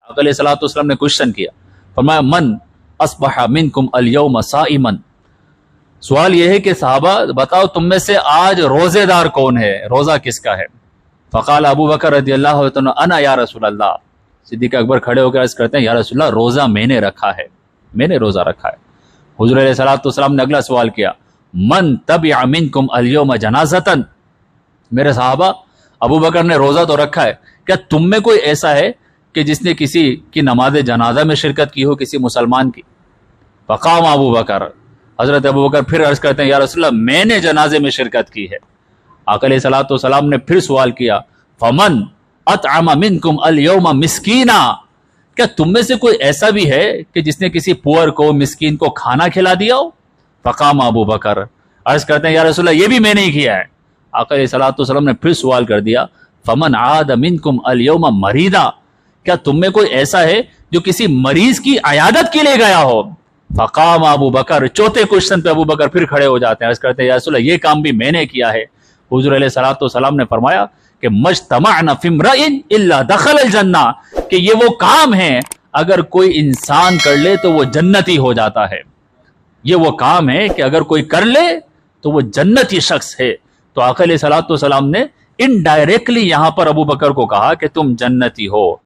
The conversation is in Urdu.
آقا علیہ الصلوۃ والسلام نے کوشچن کیا، فرمایا من اصبح منکم الیوم صائما، سوال یہ ہے کہ صحابہ بتاؤ تم میں سے آج روزے دار کون ہے، روزہ کس کا ہے؟ فقال ابو بکر رضی اللہ عنہ انا یا رسول اللہ، صدیق اکبر کھڑے ہو کر عرض کرتے ہیں یا رسول اللہ روزہ میں نے رکھا ہے، میں نے روزہ رکھا ہے۔ حضور علیہ الصلوۃ والسلام نے اگلا سوال کیا من تبع منکم الیوم جنازۃ، میرے صحابہ ابو بکر نے روزہ تو رکھا ہے، کیا تم میں کوئی ایسا ہے کہ جس نے کسی کی نماز جنازہ میں شرکت کی ہو، کسی مسلمان کی؟ فقام ابو بکر، حضرت ابو بکر پھر عرض کرتے ہیں یا رسول اللہ میں نے جنازے میں شرکت کی ہے۔ آقا علیہ الصلوۃ والسلام نے پھر سوال کیا فمن اطعم منکم الیوم مسکینا، کیا تم میں سے کوئی ایسا بھی ہے کہ جس نے کسی پور کو، مسکین کو کھانا کھلا دیا ہو؟ فقام ابو بکر، عرض کرتے ہیں یا رسول اللہ یہ بھی میں نے ہی کیا ہے۔ آقا علیہ الصلوۃ والسلام نے پھر سوال کر دیا فمن عاد منکم الیوم مریضا، کیا تم میں کوئی ایسا ہے جو کسی مریض کی عیادت کے لیے گیا ہو؟ فقام ابو بکر، چوتھے کوشچن پہ ابو بکر پھر کھڑے ہو جاتے ہیں، عرض کرتے ہیں یا رسول اللہ یہ کام بھی میں نے کیا ہے۔ حضور علیہ الصلوۃ والسلام نے فرمایا کہ مجتمعنا فی امرئ الا دخل الجنہ، کہ یہ وہ کام ہے اگر کوئی انسان کر لے تو وہ جنتی ہو جاتا ہے، یہ وہ کام ہے کہ اگر کوئی کر لے تو وہ جنتی شخص ہے۔ تو آقا علیہ الصلوۃ والسلام نے انڈائریکٹلی یہاں پر ابو بکر کو کہا کہ تم جنتی ہو۔